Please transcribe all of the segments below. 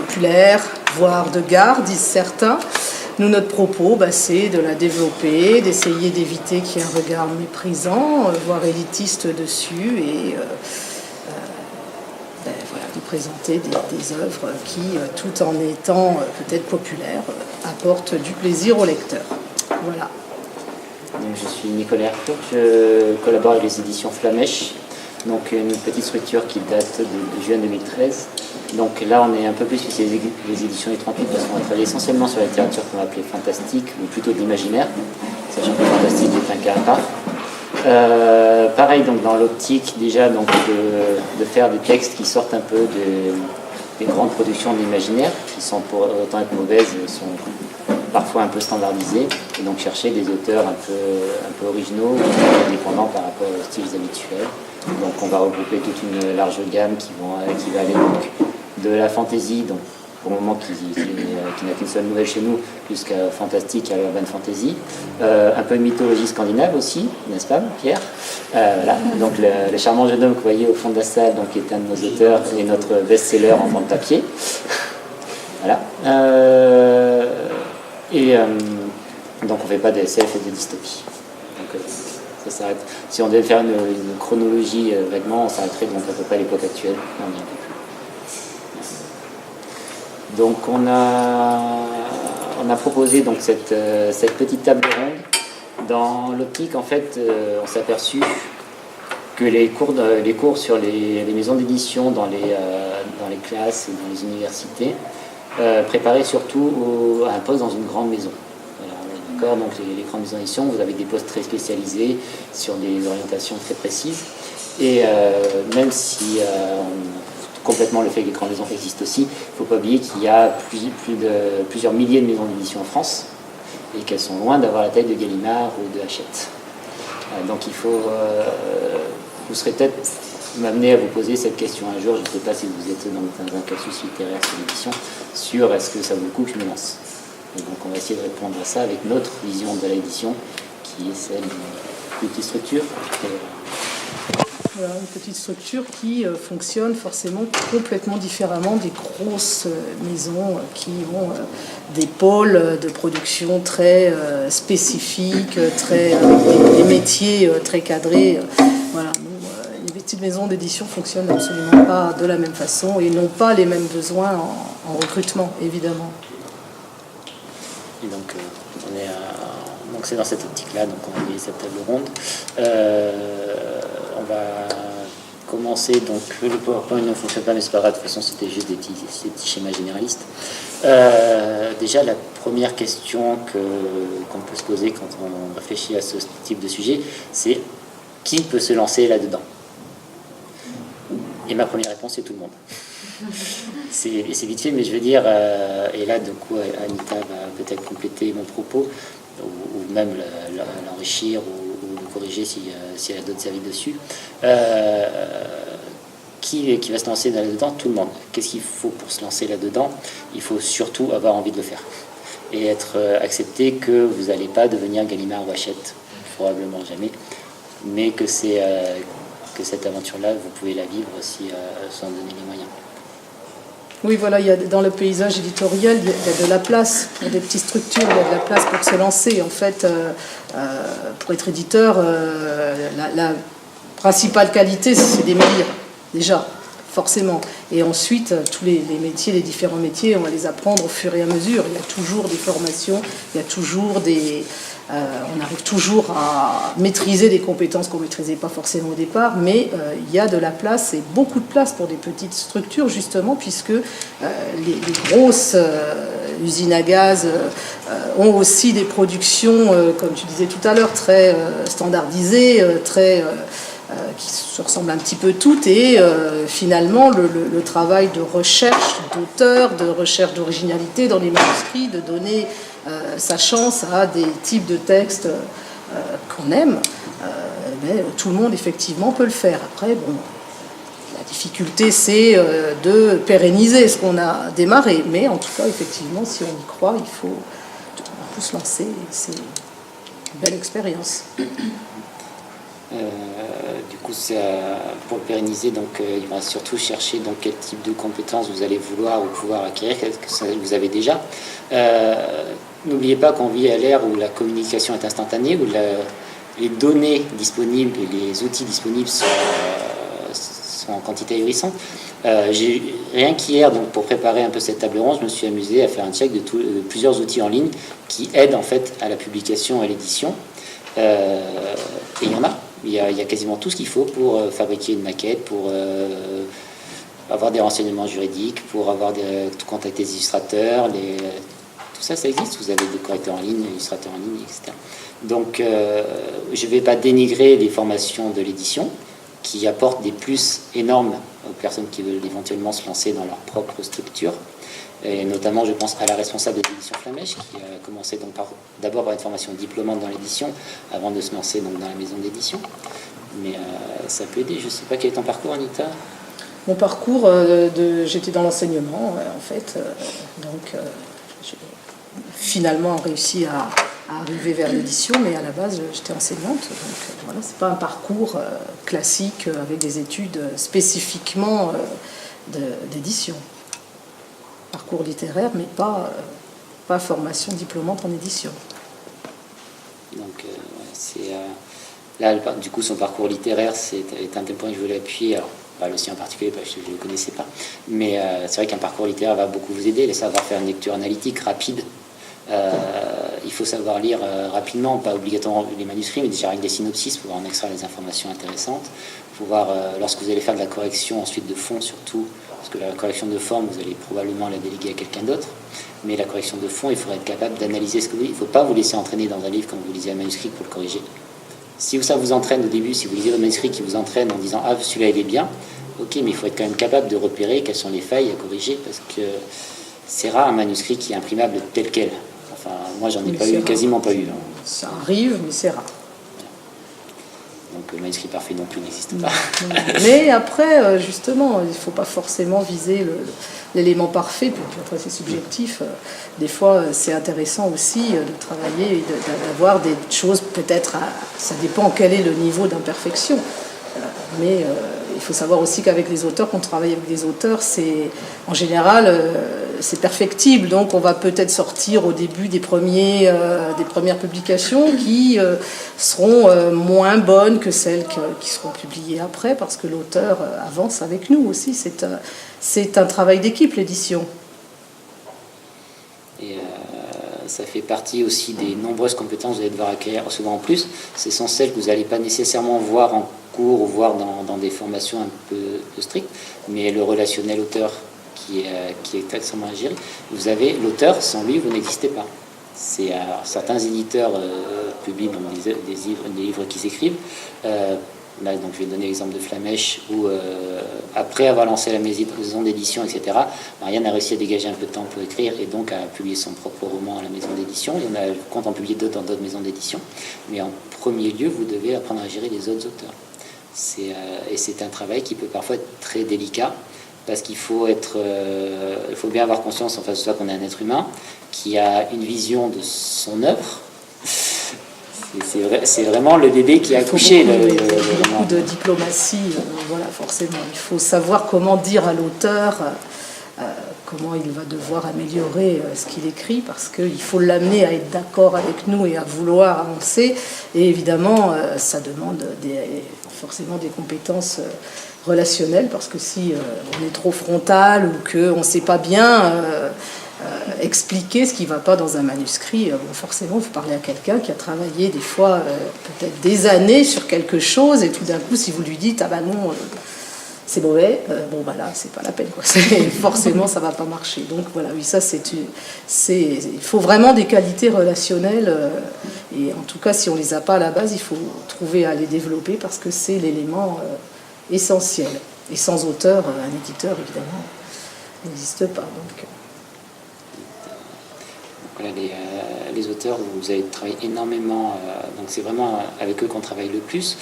populaire, voire de gare, disent certains. Nous, notre propos, c'est de la développer, d'essayer d'éviter qu'il y ait un regard méprisant, voire élitiste dessus, et de présenter des œuvres qui, tout en étant peut-être populaires, apportent du plaisir au lecteur. Voilà. Donc, je suis Nicolas Hercourt, je collabore avec les éditions Flamèche, donc une petite structure qui date de juin 2013. Donc là, on est un peu plus sur les éditions du 38 parce qu'on va travailler essentiellement sur la littérature qu'on va appeler fantastique, ou plutôt de l'imaginaire, sachant que le fantastique est un cas à part. Pareil, donc dans l'optique déjà donc, de faire des textes qui sortent un peu des grandes productions de l'imaginaire, qui sont pour autant être mauvaises, sont parfois un peu standardisés, et donc chercher des auteurs un peu originaux, indépendants par rapport aux styles habituels. Donc on va regrouper toute une large gamme qui va aller donc de la fantasy, donc pour le moment qui n'a qu'une seule nouvelle chez nous, jusqu'à fantastique, à l'urban fantasy, un peu de mythologie scandinave aussi, n'est-ce pas Pierre? Voilà. Donc le charmant jeune homme que vous voyez au fond de la salle, donc, est un de nos auteurs et notre best-seller en forme papier. Voilà. Donc on ne fait pas de SF et de dystopie. Donc, ça s'arrête. Si on devait faire une chronologie vaguement, on s'arrêterait donc à peu près à l'époque actuelle. Non, bien plus. Donc on a proposé donc cette petite table ronde dans l'optique, en fait, on s'est aperçu que les cours sur les maisons d'édition dans les classes et dans les universités préparaient surtout à un poste dans une grande maison. Voilà, donc les grandes maisons d'édition, vous avez des postes très spécialisés sur des orientations très précises. Et même si complètement le fait que les grandes maisons existent aussi, il ne faut pas oublier qu'il y a plusieurs milliers de maisons d'édition en France et qu'elles sont loin d'avoir la taille de Gallimard ou de Hachette. Donc il faut... vous serez peut-être m'amener à vous poser cette question un jour, je ne sais pas si vous êtes dans un cursus littéraire sur l'édition, sur est-ce que ça vaut le coup que je me lance. Et donc on va essayer de répondre à ça avec notre vision de l'édition, qui est celle d'une petite structure. Voilà, une petite structure qui fonctionne forcément complètement différemment des grosses maisons qui ont des pôles de production très spécifiques, des métiers très cadrés. Voilà, les petites maisons d'édition fonctionnent absolument pas de la même façon et n'ont pas les mêmes besoins en recrutement, évidemment. Et donc, donc c'est dans cette optique-là, donc on a mis cette table ronde. On va commencer, donc le PowerPoint ne fonctionne pas, mais c'est pas grave, de toute façon c'était juste des petits schémas généralistes. Déjà, la première question qu'on peut se poser quand on réfléchit à ce type de sujet, c'est qui peut se lancer là-dedans? Et ma première réponse est tout le monde. C'est vite fait, mais je veux dire, et là, du coup, Anita va peut-être compléter mon propos, ou même l'enrichir, ou le corriger si elle a d'autres avis dessus. Qui va se lancer là-dedans? Tout le monde. Qu'est-ce qu'il faut pour se lancer là-dedans? Il faut surtout avoir envie de le faire. Et être accepté que vous n'allez pas devenir Gallimard ou Hachette, probablement jamais, mais que cette aventure-là, vous pouvez la vivre si sans donner les moyens. Oui, voilà, dans le paysage éditorial, il y a de la place pour des petites structures, il y a de la place pour se lancer. En fait, pour être éditeur, la principale qualité, c'est d'aimer lire, déjà, forcément. Et ensuite, tous les métiers, les différents métiers, on va les apprendre au fur et à mesure. Il y a toujours des formations, il y a toujours on arrive toujours à maîtriser des compétences qu'on ne maîtrisait pas forcément au départ, mais il y a de la place et beaucoup de place pour des petites structures, justement, puisque les grosses usines à gaz ont aussi des productions, comme tu disais tout à l'heure, très standardisées, qui se ressemblent un petit peu toutes, et finalement le travail de recherche d'auteur, de recherche d'originalité dans les manuscrits, de donner sa chance à des types de textes qu'on aime, mais tout le monde effectivement peut le faire. Après, bon, la difficulté c'est de pérenniser ce qu'on a démarré, mais en tout cas effectivement si on y croit, on peut se lancer, et c'est une belle expérience. Du coup, pour le pérenniser, donc, il va surtout chercher donc, quel type de compétences vous allez vouloir ou pouvoir acquérir, que vous avez déjà. N'oubliez pas qu'on vit à l'ère où la communication est instantanée, où les données disponibles et les outils disponibles sont en quantité ahurissante. Rien qu'hier, donc, pour préparer un peu cette table ronde, je me suis amusé à faire un check de plusieurs outils en ligne qui aident en fait à la publication et à l'édition. Et il y en a. Il y a quasiment tout ce qu'il faut pour fabriquer une maquette, pour avoir des renseignements juridiques, pour contacter des illustrateurs. Tout ça, ça existe. Vous avez des correcteurs en ligne, illustrateurs en ligne, etc. Donc, je ne vais pas dénigrer les formations de l'édition qui apportent des plus énormes aux personnes qui veulent éventuellement se lancer dans leur propre structure. Et notamment, je pense à la responsable de l'édition Flamèche, qui a commencé donc d'abord par une formation diplômante dans l'édition, avant de se lancer donc dans la maison d'édition. Mais ça peut aider. Je ne sais pas quel est ton parcours, Anita. Mon parcours, j'étais dans l'enseignement, en fait. Donc, j'ai finalement réussi à arriver vers l'édition, mais à la base, j'étais enseignante. Donc, voilà, c'est pas un parcours classique avec des études spécifiquement d'édition. Parcours littéraire, mais pas formation diplômante en édition. Donc, là, du coup, son parcours littéraire est un tel point que je voulais appuyer. Alors, pas le sien en particulier, parce que je ne le connaissais pas. Mais c'est vrai qu'un parcours littéraire va beaucoup vous aider. Savoir faire une lecture analytique rapide. Il faut savoir lire rapidement, pas obligatoirement les manuscrits, mais déjà avec des synopsis pour en extraire des informations intéressantes. Pouvoir, lorsque vous allez faire de la correction ensuite de fond surtout, parce que la correction de forme, vous allez probablement la déléguer à quelqu'un d'autre, mais la correction de fond, il faudra être capable d'analyser ce que vous dites. Il ne faut pas vous laisser entraîner dans un livre quand vous lisez un manuscrit pour le corriger. Si ça vous entraîne au début, si vous lisez un manuscrit qui vous entraîne en disant « Ah, celui-là, il est bien », ok, mais il faut être quand même capable de repérer quelles sont les failles à corriger, parce que c'est rare un manuscrit qui est imprimable tel quel. Enfin, moi, j'en ai pas eu, quasiment pas eu. Ça arrive, mais c'est rare. Donc le manuscrit parfait non plus n'existe pas. Mais après, justement, il ne faut pas forcément viser l'élément parfait, puis après c'est subjectif. Des fois, c'est intéressant aussi de travailler et d'avoir des choses, peut-être, ça dépend quel est le niveau d'imperfection. Mais il faut savoir aussi qu'avec les auteurs, quand on travaille avec des auteurs, c'est en général c'est perfectible. Donc on va peut-être sortir au début des premières publications qui seront moins bonnes que celles qui seront publiées après, parce que l'auteur avance avec nous aussi. C'est un travail d'équipe, l'édition. Et ça fait partie aussi des nombreuses compétences que vous allez devoir acquérir souvent en plus. Ce sont celles que vous n'allez pas nécessairement voir en cours ou voir dans des formations un peu strictes, mais le relationnel auteur qui est extrêmement à gérer. Vous avez l'auteur, sans lui, vous n'existez pas. Certains éditeurs publient des livres qu'ils écrivent. Là, donc, je vais donner l'exemple de Flamèche, où après avoir lancé la maison d'édition, etc., Marianne a réussi à dégager un peu de temps pour écrire et donc à publier son propre roman à la maison d'édition. Il y en a compte en publier d'autres dans d'autres maisons d'édition. Mais en premier lieu, vous devez apprendre à gérer les autres auteurs. Et c'est un travail qui peut parfois être très délicat, parce qu'il faut bien avoir conscience en face de soi qu'on est un être humain qui a une vision de son œuvre. C'est vraiment le bébé qui a accouché. Beaucoup de diplomatie, voilà, forcément. Il faut savoir comment dire à l'auteur comment il va devoir améliorer ce qu'il écrit, parce qu'il faut l'amener à être d'accord avec nous et à vouloir avancer. Et évidemment, ça demande forcément des compétences relationnelles, parce que si on est trop frontal ou qu'on ne sait pas bien expliquer ce qui ne va pas dans un manuscrit, forcément, il faut parler à quelqu'un qui a travaillé des fois peut-être des années sur quelque chose, et tout d'un coup, si vous lui dites « Ah ben non, c'est mauvais », bon ben là, c'est pas la peine, quoi. Forcément, ça ne va pas marcher. Donc voilà, oui, ça, il faut vraiment des qualités relationnelles, et en tout cas, si on ne les a pas à la base, il faut trouver à les développer, parce que c'est l'élément essentiel. Et sans auteur, un éditeur, évidemment, n'existe pas. Donc voilà, les auteurs, vous allez travailler énormément, donc c'est vraiment avec eux qu'on travaille le plus.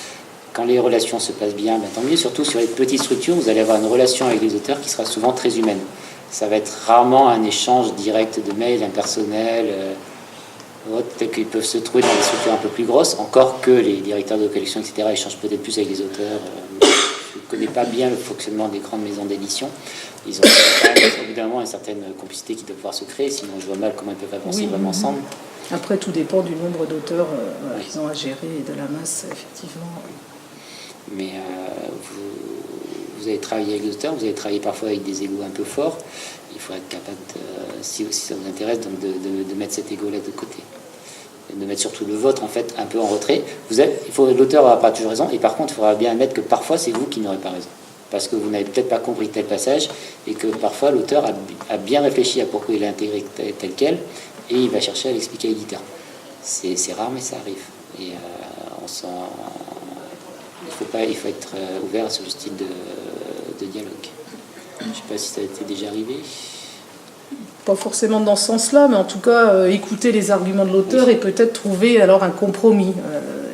Quand les relations se passent bien, tant mieux. Surtout sur les petites structures, vous allez avoir une relation avec les auteurs qui sera souvent très humaine. Ça va être rarement un échange direct de mails, impersonnel. Peut-être qu'ils peuvent se trouver dans des structures un peu plus grosses, encore que les directeurs de collection, etc., échangent peut-être plus avec les auteurs. Je ne connais pas bien le fonctionnement des grandes maisons d'édition. Ils ont quand même, évidemment une certaine complicité qui doit pouvoir se créer, sinon je vois mal comment ils peuvent avancer vraiment ensemble. Après, tout dépend du nombre d'auteurs qu'ils ont à gérer et de la masse, effectivement. Mais vous avez travaillé avec des auteurs, vous avez travaillé parfois avec des égos un peu forts. Il faut être capable, si ça vous intéresse, donc de mettre cet égo-là de côté. De mettre surtout le vôtre, en fait, un peu en retrait. L'auteur n'aura pas toujours raison, et par contre, il faudra bien admettre que parfois, c'est vous qui n'aurez pas raison. Parce que vous n'avez peut-être pas compris tel passage, et que parfois, l'auteur a bien réfléchi à pourquoi il a intégré tel quel, et il va chercher à l'expliquer à l'éditeur. C'est rare, mais ça arrive. Et il faut être ouvert à ce style de dialogue. Je ne sais pas si ça a été déjà arrivé. Pas forcément dans ce sens-là, mais en tout cas, écouter les arguments de l'auteur et peut-être trouver alors un compromis,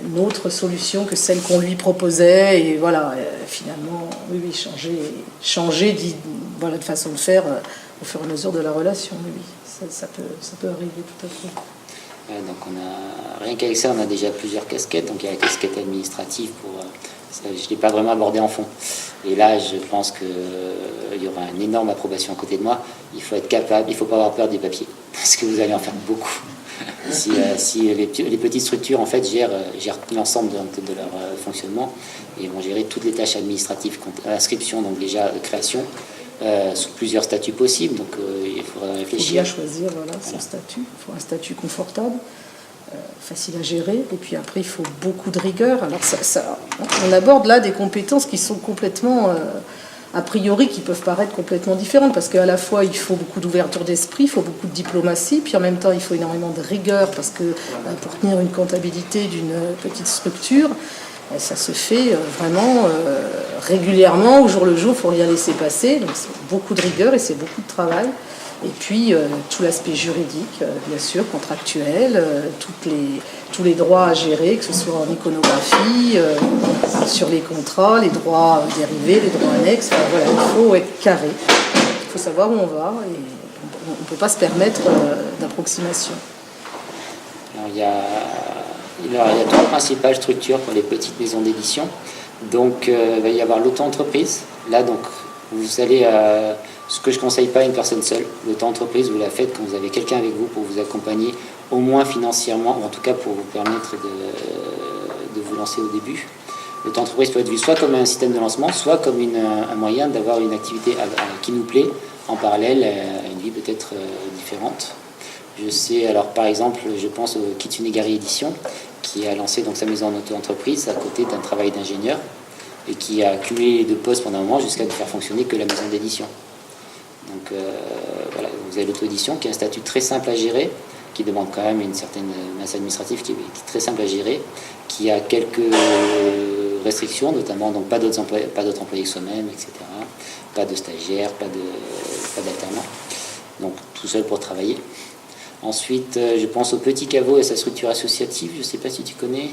une autre solution que celle qu'on lui proposait. Et voilà, finalement, oui, changer voilà, de façon de faire au fur et à mesure de la relation. Oui, ça peut arriver tout à fait. Donc rien qu'avec ça, on a déjà plusieurs casquettes. Donc il y a la casquette administrative je ne l'ai pas vraiment abordé en fond. Et là, je pense qu'il y aura une énorme approbation à côté de moi. Il faut être capable, il ne faut pas avoir peur des papiers, parce que vous allez en faire beaucoup. Si les petites structures en fait gèrent l'ensemble de leur fonctionnement et vont gérer toutes les tâches administratives, inscription, donc déjà création, sous plusieurs statuts possibles. Donc il faudra réfléchir. Il faut bien choisir son statut. Il faut un statut confortable, facile à gérer, et puis après il faut beaucoup de rigueur. Alors on aborde là des compétences qui sont complètement a priori qui peuvent paraître complètement différentes, parce qu'à la fois il faut beaucoup d'ouverture d'esprit, il faut beaucoup de diplomatie, puis en même temps il faut énormément de rigueur, parce que pour tenir une comptabilité d'une petite structure, ça se fait vraiment régulièrement, au jour le jour, il ne faut rien laisser passer, donc c'est beaucoup de rigueur et c'est beaucoup de travail. Et puis tout l'aspect juridique, bien sûr, contractuel, tous les droits à gérer, que ce soit en iconographie, sur les contrats, les droits dérivés, les droits annexes. Enfin, voilà, il faut être carré, il faut savoir où on va et on ne peut pas se permettre d'approximation. Il y a trois principales structures pour les petites maisons d'édition. Donc il va y avoir l'auto-entreprise. Là, donc, vous allez... ce que je ne conseille pas à une personne seule. L'auto-entreprise, vous la faites quand vous avez quelqu'un avec vous pour vous accompagner, au moins financièrement, ou en tout cas pour vous permettre de vous lancer au début. L'auto-entreprise peut être vue soit comme un système de lancement, soit comme un moyen d'avoir une activité qui nous plaît, en parallèle à une vie peut-être différente. Je sais, alors par exemple, je pense au Kitsunegari Édition, qui a lancé donc sa maison en auto-entreprise à côté d'un travail d'ingénieur, et qui a cumulé les deux postes pendant un moment jusqu'à ne faire fonctionner que la maison d'édition. Donc voilà, vous avez l'auto-édition qui est un statut très simple à gérer, qui demande quand même une certaine masse administrative qui est très simple à gérer, qui a quelques restrictions, notamment donc pas d'autres employés que soi-même, etc. Pas de stagiaires, pas d'alternants. Donc tout seul pour travailler. Ensuite, je pense au Petit Caveau et sa structure associative. Je ne sais pas si tu connais.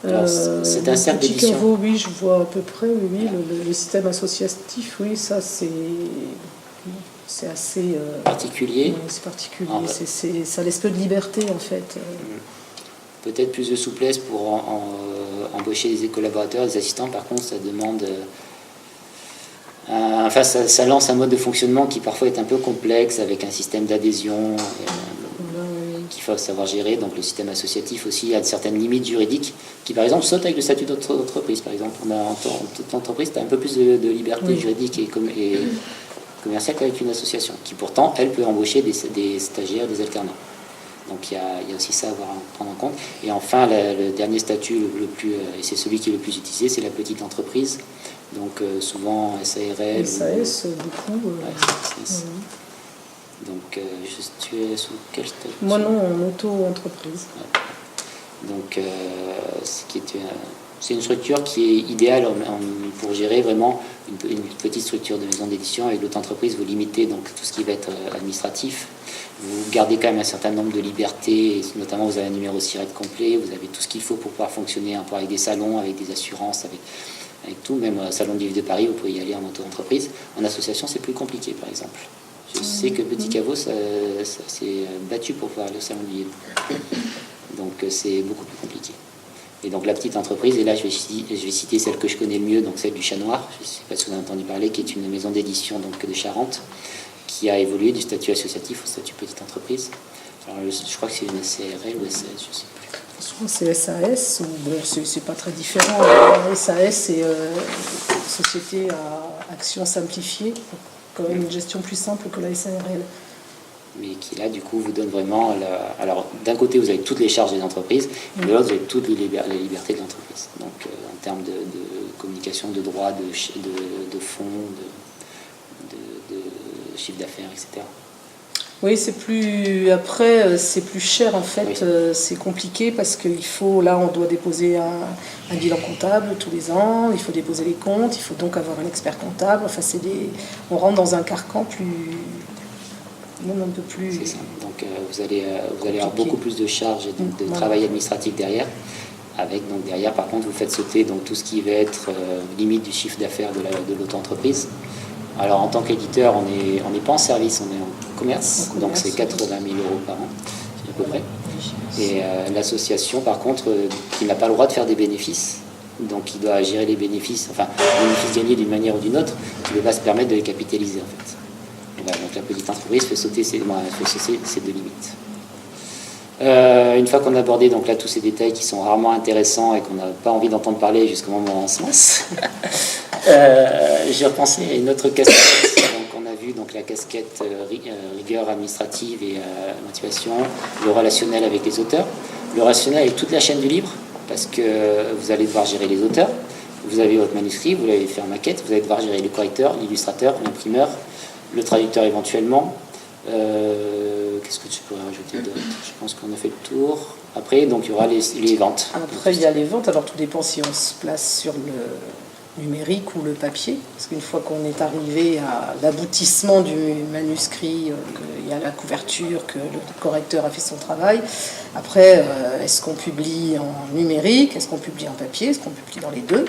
C'est un cercle d'édition. Petit Caveau, oui, je vois à peu près, oui, le système associatif, oui, ça c'est assez particulier. Oui, c'est particulier. Ça laisse peu de liberté en fait. Peut-être plus de souplesse pour embaucher des collaborateurs, des assistants. Par contre, ça demande. Ça lance un mode de fonctionnement qui parfois est un peu complexe, avec un système d'adhésion qu'il faut savoir gérer. Donc le système associatif aussi a certaines limites juridiques qui, par exemple, sautent avec le statut d'entreprise. Par exemple, en toute entreprise, tu as un peu plus de liberté juridique et commerciale qu'avec une association, qui pourtant, elle peut embaucher des stagiaires, des alternants. Donc il y a aussi ça à prendre en compte. Et enfin, le dernier statut le plus, et c'est celui qui est le plus utilisé, c'est la petite entreprise. Donc souvent SARL. SAS, beaucoup. Donc tu es sous quel statut? Moi non, en auto-entreprise. Ouais. Donc c'est une structure qui est idéale pour gérer vraiment une petite structure de maison d'édition. Avec l'auto-entreprise, vous limitez donc tout ce qui va être administratif. Vous gardez quand même un certain nombre de libertés, et notamment vous avez un numéro SIRET complet, vous avez tout ce qu'il faut pour pouvoir fonctionner avec des salons, avec des assurances, avec tout. Même Salon du Livre de Paris, vous pouvez y aller en auto-entreprise. En association, c'est plus compliqué, par exemple. Je sais que Petit Caveau, ça s'est battu pour pouvoir aller au salon du livre. Donc c'est beaucoup plus compliqué. Et donc la petite entreprise, et là je vais citer celle que je connais le mieux, donc celle du Chat Noir, je ne sais pas si vous en avez entendu parler, qui est une maison d'édition de Charente, qui a évolué du statut associatif au statut petite entreprise. Alors, je crois que c'est une SARL ou SAS, je ne sais plus. Souvent c'est SAS, ou bon, c'est pas très différent. SAS, c'est Société à Action Simplifiée, quand même une gestion plus simple que la SARL. Mais qui là, du coup, vous donne vraiment... Alors, d'un côté, vous avez toutes les charges des entreprises, et de l'autre, vous avez toutes les libertés de l'entreprise. Donc, en termes de communication, de droits, de fonds, de chiffre d'affaires, etc. Oui, c'est plus... Après, c'est plus cher, en fait. Oui. C'est compliqué parce qu'il faut... Là, on doit déposer un bilan comptable tous les ans, il faut déposer les comptes, il faut donc avoir un expert comptable. Enfin, on rentre dans un carcan plus... Même un peu plus... C'est ça. Donc vous allez avoir beaucoup plus de charges et de travail administratif derrière. Avec donc derrière, par contre, vous faites sauter donc tout ce qui va être limite du chiffre d'affaires de l'auto-entreprise. Alors en tant qu'éditeur, on n'est pas en service, on est en commerce. Donc c'est 80 000 euros par an, à peu près. Et l'association, par contre, qui n'a pas le droit de faire des bénéfices. Donc il doit gérer les bénéfices, enfin les bénéfices gagnés d'une manière ou d'une autre, qui ne peut pas se permettre de les capitaliser en fait. Donc la petite entreprise fait sauter ces deux limites. Une fois qu'on a abordé donc là tous ces détails qui sont rarement intéressants et qu'on n'a pas envie d'entendre parler jusqu'au moment où on se lance, j'ai repensé à une autre casquette. Donc on a vu donc la casquette rigueur administrative et motivation, le relationnel avec les auteurs, le relationnel avec toute la chaîne du livre, parce que vous allez devoir gérer les auteurs, vous avez votre manuscrit, vous allez faire maquette, vous allez devoir gérer le correcteur, l'illustrateur, l'imprimeur, le traducteur éventuellement. Qu'est-ce que tu pourrais rajouter d'autre? Je pense qu'on a fait le tour. Après, donc il y aura les ventes. Après, il y a les ventes. Alors tout dépend si on se place sur le numérique ou le papier. Parce qu'une fois qu'on est arrivé à l'aboutissement du manuscrit, qu'il y a la couverture, que le correcteur a fait son travail, après, est-ce qu'on publie en numérique? Est-ce qu'on publie en papier? Est-ce qu'on publie dans les deux?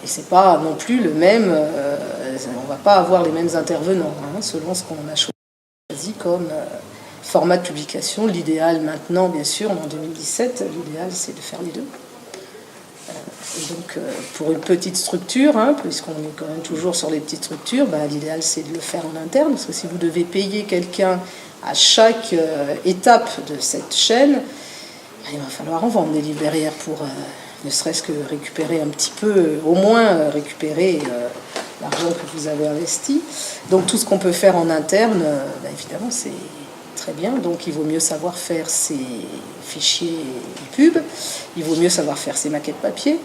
Et c'est pas non plus le même, on va pas avoir les mêmes intervenants selon ce qu'on a choisi comme format de publication. L'idéal maintenant, bien sûr, en 2017, l'idéal c'est de faire les deux. Et donc pour une petite structure, puisqu'on est quand même toujours sur les petites structures, l'idéal c'est de le faire en interne, parce que si vous devez payer quelqu'un à chaque étape de cette chaîne, il va falloir en vendre des livres derrière pour... ne serait-ce que récupérer un petit peu, au moins récupérer l'argent que vous avez investi. Donc tout ce qu'on peut faire en interne, évidemment, c'est très bien. Donc il vaut mieux savoir faire ses fichiers pub, il vaut mieux savoir faire ses maquettes papier,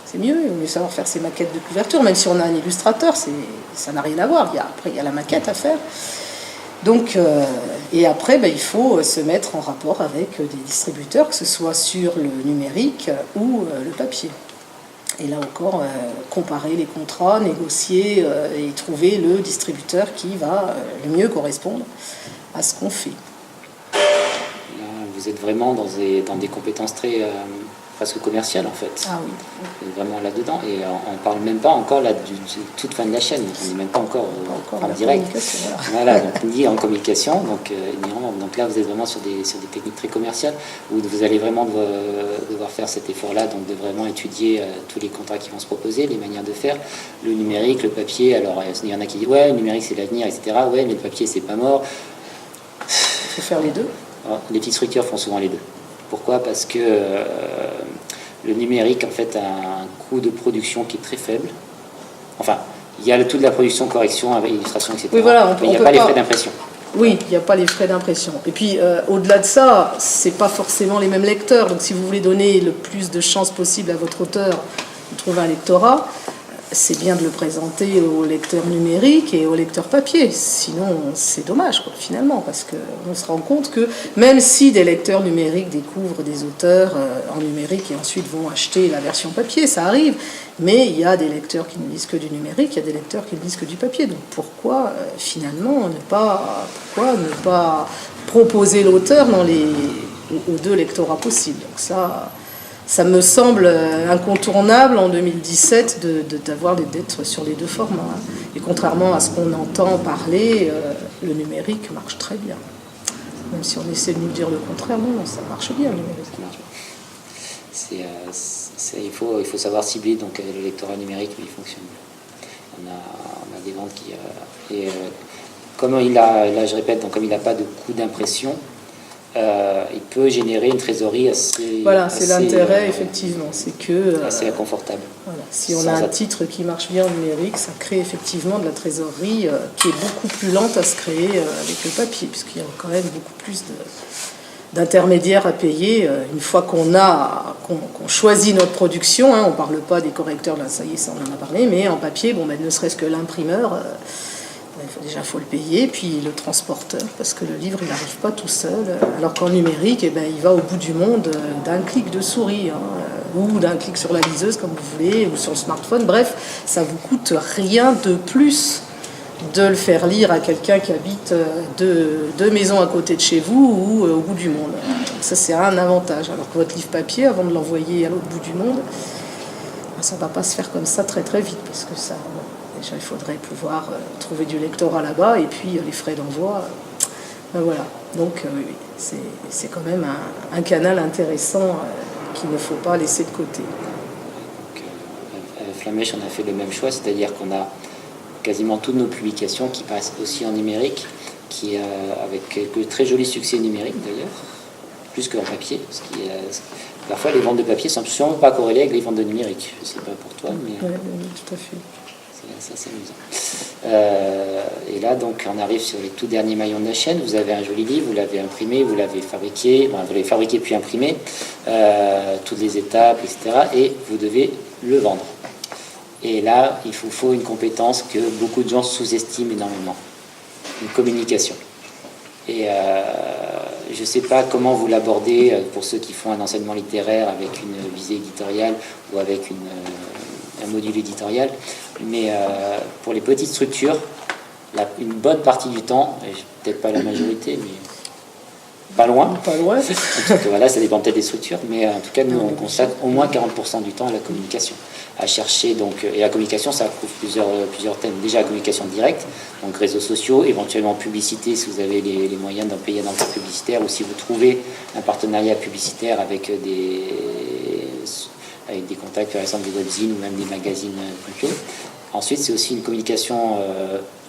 c'est mieux, il vaut mieux savoir faire ses maquettes de couverture, même si on a un illustrateur, ça n'a rien à voir. Après, il y a la maquette à faire. Donc, et après, il faut se mettre en rapport avec des distributeurs, que ce soit sur le numérique ou le papier. Et là encore, comparer les contrats, négocier et trouver le distributeur qui va le mieux correspondre à ce qu'on fait. Là, vous êtes vraiment dans des compétences très presque commerciales en fait. Ah oui. Vous êtes vraiment là-dedans. Et on ne parle même pas encore là, de toute fin de la chaîne. On n'est même pas encore en direct. Voilà, donc ni en communication. Donc là, vous êtes vraiment sur des techniques très commerciales où vous allez vraiment devoir faire cet effort-là, donc de vraiment étudier tous les contrats qui vont se proposer, les manières de faire, le numérique, le papier. Alors, il y en a qui disent ouais, le numérique c'est l'avenir, etc. Ouais, mais le papier c'est pas mort. Il faut faire les deux. Alors, les petites structures font souvent les deux. Pourquoi? Parce que le numérique en fait a un coût de production qui est très faible. Enfin, il y a tout de la production, correction, illustration, etc. Oui, voilà, mais il n'y a pas les frais d'impression. Oui, il n'y a pas les frais d'impression. Et puis, au-delà de ça, c'est pas forcément les mêmes lecteurs. Donc, si vous voulez donner le plus de chances possible à votre auteur de trouver un lectorat, c'est bien de le présenter au lecteur numérique et au lecteur papier. Sinon, c'est dommage, finalement, parce qu'on se rend compte que même si des lecteurs numériques découvrent des auteurs en numérique et ensuite vont acheter la version papier, ça arrive, mais il y a des lecteurs qui ne lisent que du numérique, il y a des lecteurs qui ne lisent que du papier. Donc pourquoi, finalement, ne pas proposer l'auteur aux deux lectorats possibles? Donc ça me semble incontournable en 2017 d'être sur les deux formats. Et contrairement à ce qu'on entend parler, le numérique marche très bien. Même si on essaie de nous dire le contraire, non, ça marche bien le numérique. Il faut savoir cibler donc, le lectorat numérique, mais il fonctionne. On a des ventes qui... comme il a, là je répète, donc, comme il n'a pas de coût d'impression, il peut générer une trésorerie assez... Voilà, c'est l'intérêt, effectivement. C'est que... assez confortable. Voilà. Si on a un titre qui marche bien en numérique, ça crée effectivement de la trésorerie qui est beaucoup plus lente à se créer avec le papier, puisqu'il y a quand même beaucoup plus d'intermédiaires à payer une fois qu'on choisit notre production. On ne parle pas des correcteurs, là, ça y est, ça on en a parlé, mais en papier, ne serait-ce que l'imprimeur... Déjà, il faut le payer, puis le transporteur, parce que le livre, il n'arrive pas tout seul. Alors qu'en numérique, il va au bout du monde d'un clic de souris, ou d'un clic sur la liseuse, comme vous voulez, ou sur le smartphone. Bref, ça ne vous coûte rien de plus de le faire lire à quelqu'un qui habite deux maisons à côté de chez vous ou au bout du monde. Ça, c'est un avantage. Alors que votre livre papier, avant de l'envoyer à l'autre bout du monde, ça ne va pas se faire comme ça très très vite, parce que ça... Déjà, il faudrait pouvoir trouver du lectorat là-bas, et puis les frais d'envoi. Voilà. Donc, c'est quand même un canal intéressant qu'il ne faut pas laisser de côté. Flammèche, on a fait le même choix, c'est-à-dire qu'on a quasiment toutes nos publications qui passent aussi en numérique, avec quelques très jolis succès numériques d'ailleurs, plus qu'en papier. Parfois, les ventes de papier ne sont absolument pas corrélées avec les ventes de numérique. Je ne sais pas pour toi, mais... Oui, tout à fait. C'est assez amusant. Et là, donc, on arrive sur les tout derniers maillons de la chaîne. Vous avez un joli livre, vous l'avez imprimé, vous l'avez fabriqué, vous l'avez fabriqué puis imprimé, toutes les étapes, etc. Et vous devez le vendre. Et là, il vous faut une compétence que beaucoup de gens sous-estiment énormément, une communication. Et je ne sais pas comment vous l'abordez pour ceux qui font un enseignement littéraire avec une visée éditoriale ou avec un module éditorial, mais pour les petites structures, une bonne partie du temps, et peut-être pas la majorité, mais pas loin. Pas loin. En tout cas, voilà, ça dépend peut-être des structures, mais en tout cas, nous, on consacre au moins 40% du temps à la communication, à chercher, donc, et la communication, ça couvre plusieurs thèmes. Déjà, la communication directe, donc réseaux sociaux, éventuellement publicité, si vous avez les moyens d'en payer un enquête publicitaire, ou si vous trouvez un partenariat publicitaire avec des contacts, par exemple, des webzines ou même des magazines ponctuels. Ensuite, c'est aussi une communication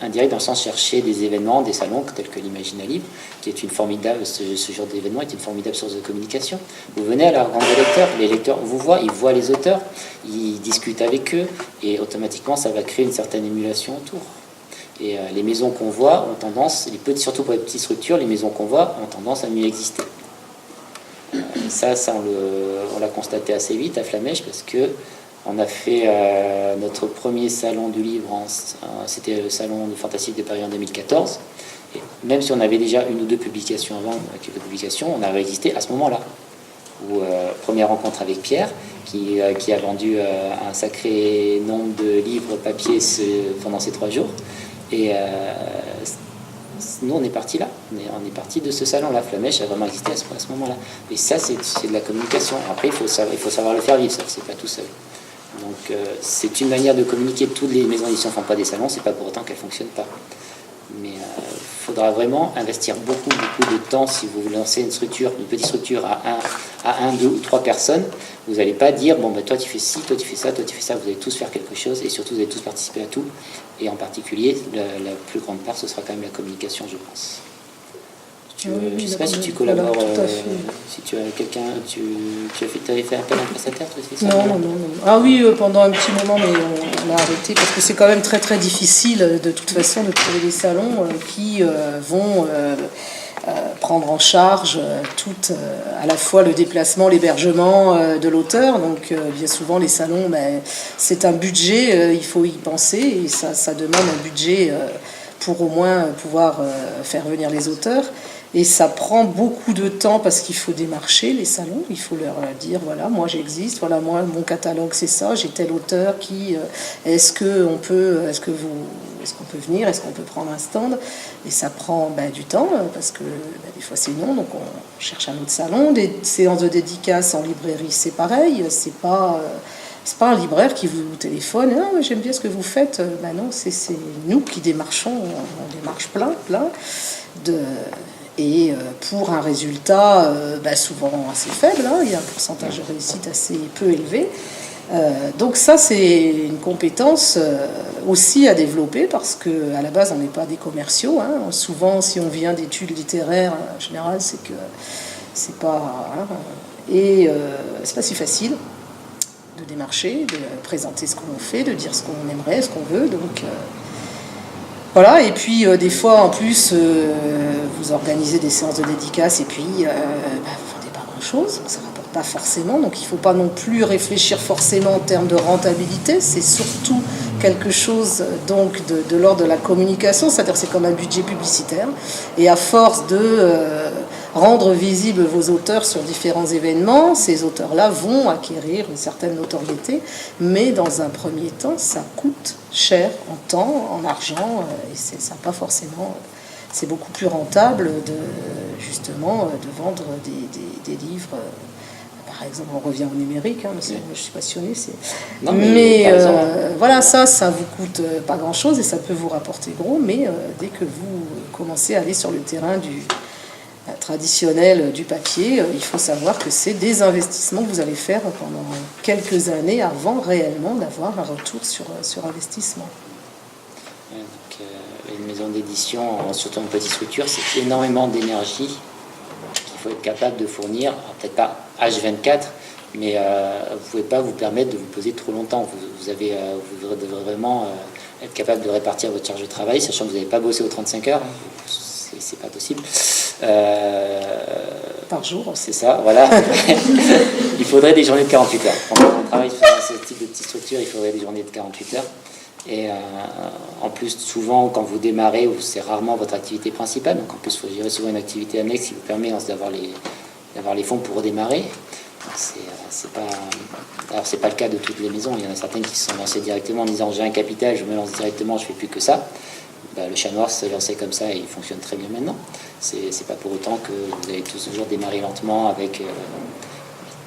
indirecte, dans le sens chercher des événements, des salons, tels que l'Imagine à Livre, qui est une formidable, ce genre d'événement est une formidable source de communication. Vous venez à la rencontre des lecteurs, les lecteurs vous voient, ils voient les auteurs, ils discutent avec eux, et automatiquement, ça va créer une certaine émulation autour. Et les maisons qu'on voit ont tendance, surtout pour les petites structures, les maisons qu'on voit ont tendance à mieux exister. Ça on l'a constaté assez vite à Flammèche, parce que on a fait notre premier salon du livre, c'était le salon du Fantastique de Paris en 2014. Et même si on avait déjà une ou deux publications avant, quelques publications, on a résisté à ce moment-là. Première rencontre avec Pierre, qui a vendu un sacré nombre de livres papier pendant ces 3 jours. Et nous, on est parti là. On est parti de ce salon-là. Flammèche a vraiment existé à ce moment-là. Et ça, c'est de la communication. Après, il faut savoir le faire vivre, ça, c'est pas tout seul. Donc, c'est une manière de communiquer. Toutes les maisons d'édition ne font pas des salons, c'est pas pour autant qu'elles ne fonctionnent pas. Mais il faudra vraiment investir beaucoup de temps si vous voulez lancer une petite structure à 1, 2 ou 3 personnes. Vous n'allez pas dire, toi tu fais ci, toi tu fais ça, toi tu fais ça. Vous allez tous faire quelque chose et surtout vous allez tous participer à tout. Et en particulier, la plus grande part, ce sera quand même la communication, je pense. Je ne sais pas si tu collabores, si tu as quelqu'un, tu avais fait appel à un prestataire, toi, non. Ah oui, pendant un petit moment, mais on a arrêté parce que c'est quand même très très difficile de toute façon de trouver des salons qui vont prendre en charge tout, à la fois le déplacement, l'hébergement de l'auteur. Donc bien souvent les salons, c'est un budget, il faut y penser, et ça demande un budget pour au moins pouvoir faire venir les auteurs. Et ça prend beaucoup de temps parce qu'il faut démarcher les salons, il faut leur dire, voilà, moi j'existe, voilà, moi mon catalogue c'est ça, j'ai tel auteur qui, est-ce qu'on peut venir, est-ce qu'on peut prendre un stand? Et ça prend du temps parce que des fois c'est non, donc on cherche un autre salon. Des séances de dédicaces en librairie, c'est pareil, c'est pas C'est pas un libraire qui vous téléphone, ah, ouais, j'aime bien ce que vous faites. Ben non, c'est nous qui démarchons, on démarche plein. Et pour un résultat souvent assez faible, hein, il y a un pourcentage de réussite assez peu élevé. Donc ça, c'est une compétence aussi à développer parce qu'à la base, on n'est pas des commerciaux. Hein. Souvent, si on vient d'études littéraires, en général, c'est que c'est pas... Hein, et c'est pas si facile de démarcher, de présenter ce qu'on fait, de dire ce qu'on aimerait, ce qu'on veut. Donc voilà, et puis des fois, en plus, vous organisez des séances de dédicace et puis vous ne vendez pas grand-chose. Ça pas forcément, donc il ne faut pas non plus réfléchir forcément en termes de rentabilité, c'est surtout quelque chose donc de l'ordre de la communication, c'est-à-dire c'est comme un budget publicitaire, et à force de rendre visibles vos auteurs sur différents événements, ces auteurs-là vont acquérir une certaine notoriété, mais dans un premier temps, ça coûte cher en temps, en argent, et ça pas forcément... C'est beaucoup plus rentable justement de vendre des livres. Par exemple, on revient au numérique, hein, je suis passionnée. Mais voilà, ça vous coûte pas grand-chose et ça peut vous rapporter gros, mais dès que vous commencez à aller sur le terrain traditionnel du papier, il faut savoir que c'est des investissements que vous allez faire pendant quelques années avant réellement d'avoir un retour sur investissement. Une maison d'édition, surtout en petite structure, c'est énormément d'énergie qu'il faut être capable de fournir. Peut-être pas H24, mais vous ne pouvez pas vous permettre de vous poser trop longtemps. Vous devrez vraiment être capable de répartir votre charge de travail, sachant que vous n'avez pas bossé aux 35 heures. C'est pas possible. Par jour. C'est ça, voilà. Il faudrait des journées de 48 heures. Quand on travaille sur ce type de petite structure, il faudrait des journées de 48 heures. Et en plus, souvent, quand vous démarrez, c'est rarement votre activité principale. Donc en plus, il faut gérer souvent une activité annexe qui vous permet d'avoir les fonds pour redémarrer. C'est pas le cas de toutes les maisons. Il y en a certaines qui se sont lancées directement en disant j'ai un capital, je me lance directement, je fais plus que ça. Le Chat Noir s'est lancé comme ça et il fonctionne très bien maintenant. C'est pas pour autant que vous allez toujours démarrer lentement avec...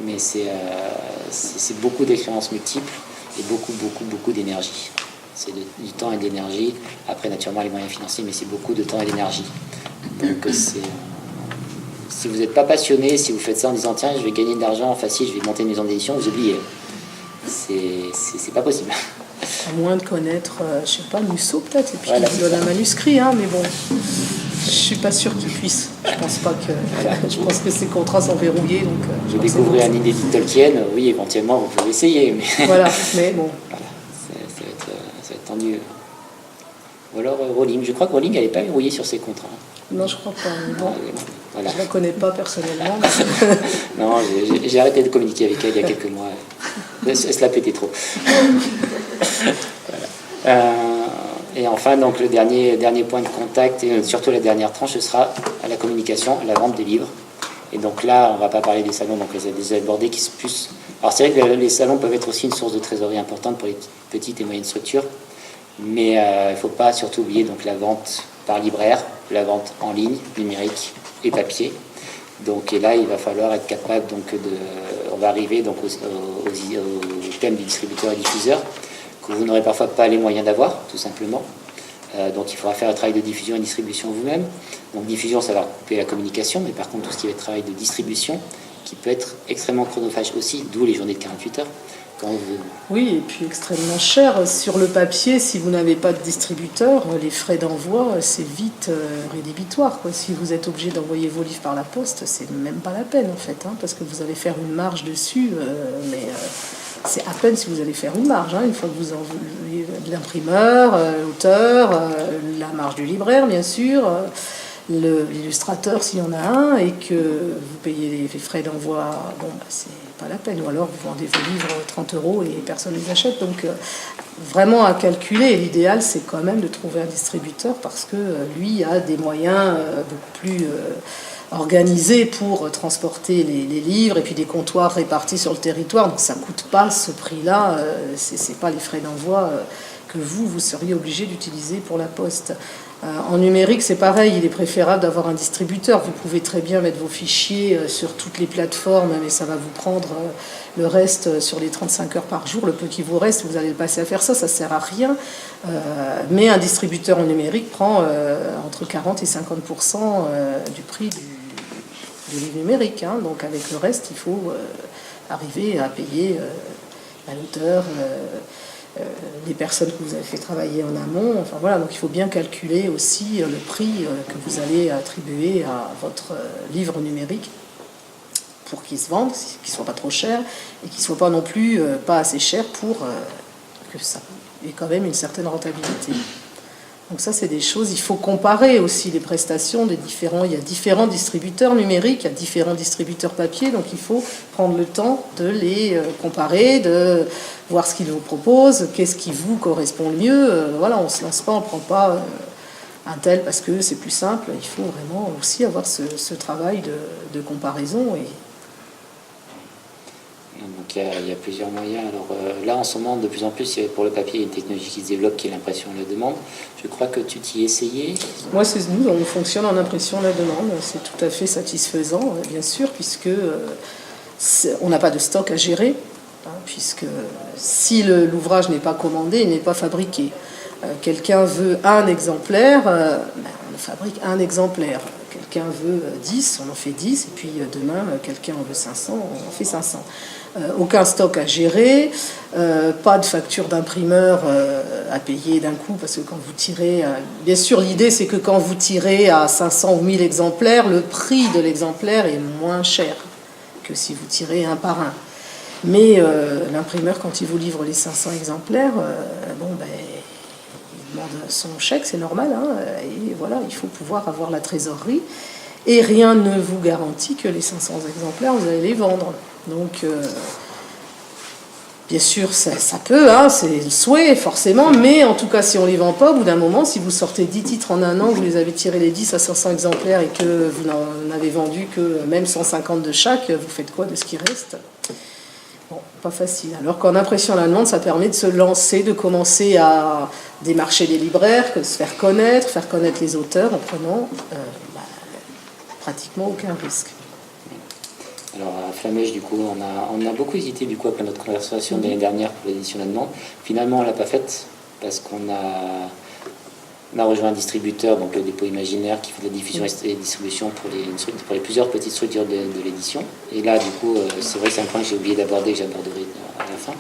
mais c'est beaucoup d'expériences multiples et beaucoup d'énergie. C'est du temps et de l'énergie. Après, naturellement, les moyens financiers, mais c'est beaucoup de temps et d'énergie. Donc, si vous n'êtes pas passionné, si vous faites ça en disant tiens, je vais gagner de l'argent facile, je vais monter une maison d'édition, vous oubliez. C'est pas possible. À moins de connaître, je sais pas, Musso peut-être, et puis voilà, il donne un manuscrit, hein, mais bon, je suis pas sûre qu'il puisse. Je pense pas que. Voilà. Je pense que ces contrats sont verrouillés. Donc, je découvrir un inédit Tolkien, oui, éventuellement, vous pouvez essayer. Mais... Voilà, mais bon. Voilà. Ça va être tendu. Ou alors Rowling. Je crois que Rowling n'allait pas verrouiller sur ses contrats. Non, je crois pas. Mais bon, voilà. Je ne la connais pas personnellement. Mais... non, j'ai arrêté de communiquer avec elle il y a quelques mois. Elle se la pétait trop. Voilà. Et enfin, donc, le dernier point de contact, et surtout la dernière tranche, ce sera à la communication, à la vente des livres. Et donc là, on ne va pas parler des salons, donc les a déjà abordés qui se plus. Alors c'est vrai que les salons peuvent être aussi une source de trésorerie importante pour les petites et moyennes structures, mais il ne faut pas surtout oublier donc la vente par libraire, la vente en ligne, numérique et papier. Donc et là, il va falloir être capable on va arriver donc au thème du distributeur et diffuseur que vous n'aurez parfois pas les moyens d'avoir, tout simplement. Donc il faudra faire un travail de diffusion et distribution vous-même. Donc diffusion, ça va couper la communication, mais par contre tout ce qui va être travail de distribution, qui peut être extrêmement chronophage aussi, d'où les journées de 48 heures. Oui, et puis extrêmement cher. Sur le papier, si vous n'avez pas de distributeur, les frais d'envoi, c'est vite rédhibitoire, quoi. Si vous êtes obligé d'envoyer vos livres par la poste, c'est même pas la peine en fait, hein, parce que vous allez faire une marge dessus, mais c'est à peine si vous allez faire une marge, hein, une fois que vous envoyez de l'imprimeur, l'auteur, la marge du libraire bien sûr, l'illustrateur s'il y en a un, et que vous payez les frais d'envoi, bon, c'est pas la peine. Ou alors vous vendez vos livres 30 € et personne ne les achète. Donc vraiment à calculer. L'idéal, c'est quand même de trouver un distributeur parce que lui a des moyens beaucoup plus organisés pour transporter les livres et puis des comptoirs répartis sur le territoire. Donc ça coûte pas ce prix-là. C'est pas les frais d'envoi que vous seriez obligé d'utiliser pour la poste. En numérique, c'est pareil, il est préférable d'avoir un distributeur. Vous pouvez très bien mettre vos fichiers sur toutes les plateformes, mais ça va vous prendre le reste sur les 35 heures par jour. Le peu qui vous reste, vous allez le passer à faire ça, ça ne sert à rien. Mais un distributeur en numérique prend entre 40 et 50% du prix du livre numérique. Hein. Donc avec le reste, il faut arriver à payer à l'auteur, les personnes que vous avez fait travailler en amont. Enfin voilà, donc il faut bien calculer aussi le prix que vous allez attribuer à votre livre numérique pour qu'il se vende, qu'il ne soit pas trop cher et qu'il ne soit pas non plus pas assez cher pour que ça ait quand même une certaine rentabilité. Donc ça, c'est des choses, il faut comparer aussi les prestations des différents, il y a différents distributeurs numériques, il y a différents distributeurs papier, donc il faut prendre le temps de les comparer, de voir ce qu'ils vous proposent, qu'est-ce qui vous correspond le mieux. Voilà, on ne se lance pas, on ne prend pas un tel parce que c'est plus simple, il faut vraiment aussi avoir ce travail de comparaison. Donc il y a plusieurs moyens. Alors là, en ce moment, de plus en plus, pour le papier, il y a une technologie qui se développe qui est l'impression à la demande. Je crois que tu t'y es essayé. Moi, nous, on fonctionne en impression à la demande. C'est tout à fait satisfaisant, bien sûr, puisque on n'a pas de stock à gérer, hein, puisque si l'ouvrage n'est pas commandé, il n'est pas fabriqué. Quelqu'un veut un exemplaire, on fabrique un exemplaire. Quelqu'un veut 10, on en fait 10, et puis demain, quelqu'un en veut 500, on en fait 500. Aucun stock à gérer, pas de facture d'imprimeur à payer d'un coup, parce que quand vous tirez... bien sûr, l'idée, c'est que quand vous tirez à 500 ou 1000 exemplaires, le prix de l'exemplaire est moins cher que si vous tirez un par un. Mais l'imprimeur, quand il vous livre les 500 exemplaires, il demande son chèque, c'est normal, hein, et voilà, il faut pouvoir avoir la trésorerie. Et rien ne vous garantit que les 500 exemplaires, vous allez les vendre. Donc, bien sûr, ça peut, hein, c'est le souhait, forcément, mais en tout cas, si on ne les vend pas, au bout d'un moment, si vous sortez 10 titres en un an, vous les avez tirés les 10 à 500 exemplaires et que vous n'en avez vendu que même 150 de chaque, vous faites quoi de ce qui reste ? Bon, pas facile. Alors qu'en impression à la demande, ça permet de se lancer, de commencer à démarcher les libraires, de se faire connaître les auteurs en prenant pratiquement aucun risque. Alors à Flamèche, du coup, on a beaucoup hésité du coup après notre conversation de l'année dernière pour l'édition de la demande. Finalement, on l'a pas faite parce qu'on a rejoint un distributeur, donc le Dépôt Imaginaire, qui fait de la diffusion et distribution pour les plusieurs petites structures de l'édition. Et là, du coup, c'est vrai que c'est un point que j'ai oublié d'aborder, que j'aborderai à la fin.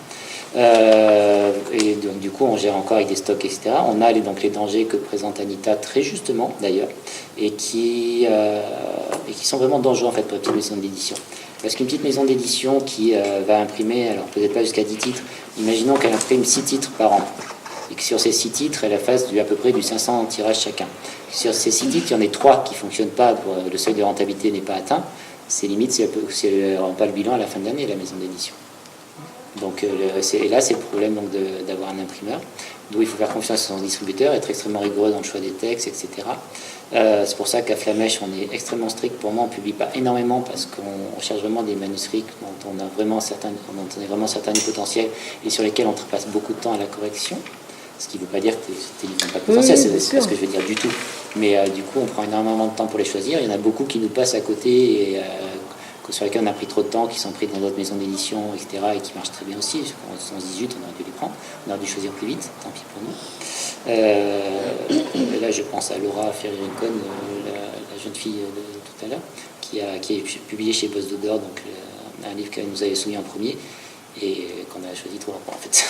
Et donc du coup on gère encore avec des stocks, etc. On a donc les dangers que présente Anita très justement d'ailleurs et qui sont vraiment dangereux en fait pour une petite maison d'édition, parce qu'une petite maison d'édition qui va imprimer, alors peut-être pas jusqu'à 10 titres, imaginons qu'elle imprime 6 titres par an et que sur ces 6 titres elle fasse à peu près du 500 tirages chacun. Sur ces 6 titres il y en a 3 qui ne fonctionnent pas, le seuil de rentabilité n'est pas atteint, c'est limite si elle ne rend pas le bilan à la fin de l'année, la maison d'édition. Donc là, c'est le problème donc, d'avoir un imprimeur, d'où il faut faire confiance à son distributeur, être extrêmement rigoureux dans le choix des textes, etc. C'est pour ça qu'à Flamèche, on est extrêmement strict. Pour moi, on ne publie pas énormément parce qu'on cherche vraiment des manuscrits dont on est vraiment certain du potentiel et sur lesquels on passe beaucoup de temps à la correction. Ce qui ne veut pas dire que tes livres n'ont pas de potentiel, c'est pas ce que je veux dire du tout. Mais du coup, on prend énormément de temps pour les choisir. Il y en a beaucoup qui nous passent à côté et sur lesquels on a pris trop de temps, qui sont pris dans d'autres maisons d'édition, etc., et qui marchent très bien aussi. En 118, on aurait dû les prendre, on aurait dû choisir plus vite, tant pis pour nous. Là, je pense à Laura Ferry-Rincon, la jeune fille de tout à l'heure, qui est publiée chez Boss d'Odeur, donc un livre qu'elle nous avait soumis en premier, et qu'on a choisi trop longtemps, en fait.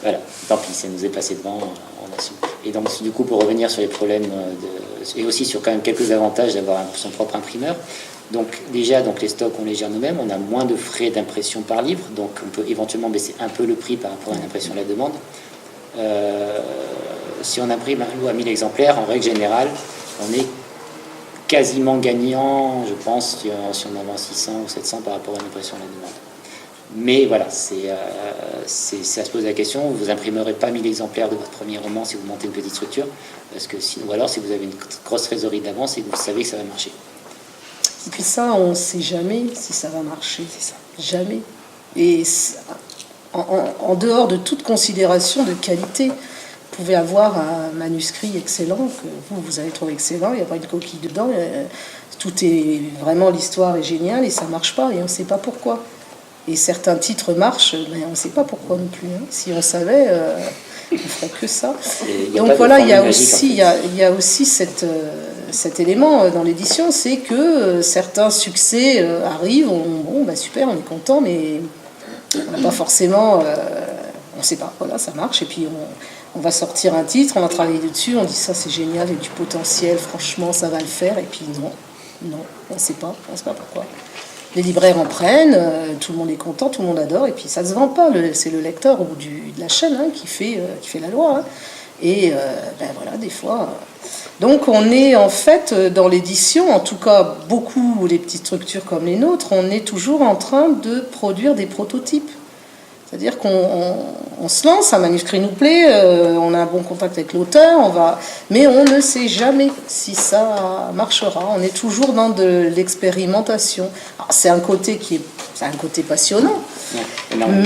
Voilà, tant pis, ça nous est passé devant, on assume. Et donc, du coup, pour revenir sur les problèmes, et aussi sur quand même quelques avantages d'avoir son propre imprimeur. Donc déjà, les stocks, on les gère nous-mêmes, on a moins de frais d'impression par livre, donc on peut éventuellement baisser un peu le prix par rapport à une impression à la demande. Si on imprime un lot à 1000 exemplaires, en règle générale, on est quasiment gagnant, je pense, si on en vend 600 ou 700 par rapport à une impression à la demande. Mais voilà, ça se pose la question, vous imprimerez pas 1000 exemplaires de votre premier roman si vous montez une petite structure, parce que ou alors si vous avez une grosse trésorerie d'avance et que vous savez que ça va marcher. Et puis ça, on ne sait jamais si ça va marcher, c'est ça, jamais. Et en dehors de toute considération de qualité, pouvez avoir un manuscrit excellent, que vous allez trouver excellent, il n'y a pas une coquille dedans, tout est vraiment, l'histoire est géniale et ça ne marche pas et on ne sait pas pourquoi. Et certains titres marchent, mais on ne sait pas pourquoi non plus. Hein. Si on savait, on ne ferait que ça. Donc voilà, il y a aussi cet élément dans l'édition, c'est que certains succès arrivent, bon, bah super, on est content, mais on n'a pas forcément... on ne sait pas, voilà, ça marche, et puis on va sortir un titre, on va travailler dessus, on dit ça c'est génial, il y a du potentiel, franchement ça va le faire, et puis non, on ne sait pas pourquoi. Les libraires en prennent, tout le monde est content, tout le monde adore, et puis ça ne se vend pas, c'est le lecteur ou de la chaîne qui fait la loi. Hein. Et voilà, des fois... Donc on est en fait dans l'édition, en tout cas beaucoup les petites structures comme les nôtres, on est toujours en train de produire des prototypes. C'est-à-dire qu'on se lance, un manuscrit nous plaît, on a un bon contact avec l'auteur, mais on ne sait jamais si ça marchera. On est toujours dans de l'expérimentation. Alors, c'est un côté passionnant,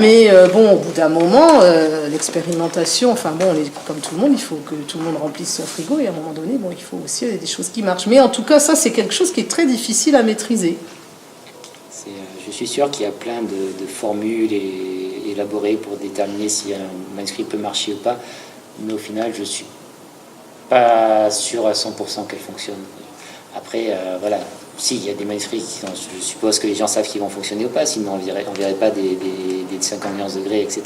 mais bon, au bout d'un moment, l'expérimentation, enfin bon, comme tout le monde, il faut que tout le monde remplisse son frigo et à un moment donné, bon, il faut aussi des choses qui marchent. Mais en tout cas, ça, c'est quelque chose qui est très difficile à maîtriser. Je suis sûr qu'il y a plein de formules élaborées pour déterminer si un manuscrit peut marcher ou pas, mais au final, je ne suis pas sûr à 100% qu'elle fonctionne. Après, voilà, si, il y a des manuscrits je suppose que les gens savent qu'ils vont fonctionner ou pas, sinon on ne verrait pas des 50 degrés, etc.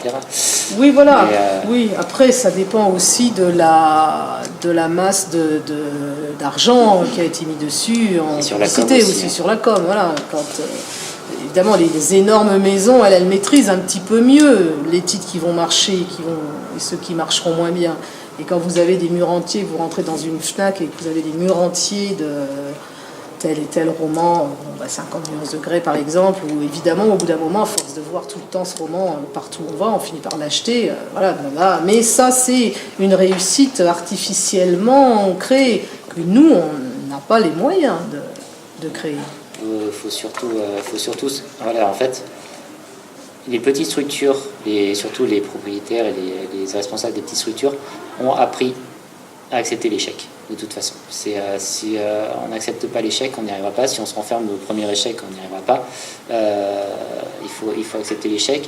Oui, voilà. Oui, après, ça dépend aussi de la masse d'argent qui a été mis dessus, en publicité aussi, sur la com. Voilà, évidemment, les énormes maisons, elles maîtrisent un petit peu mieux les titres qui vont marcher et ceux qui marcheront moins bien. Et quand vous avez des murs entiers, vous rentrez dans une FNAC et que vous avez des murs entiers de tel et tel roman, 50 degrés par exemple, où évidemment, au bout d'un moment, à force de voir tout le temps ce roman partout où on va, on finit par l'acheter. Voilà. Mais ça, c'est une réussite artificiellement créée, que nous, on n'a pas les moyens de créer. Faut surtout, voilà, en fait, les petites structures, surtout les propriétaires et les responsables des petites structures, ont appris à accepter l'échec, de toute façon. Si on n'accepte pas l'échec, on n'y arrivera pas. Si on se renferme au premier échec, on n'y arrivera pas. Il faut accepter l'échec.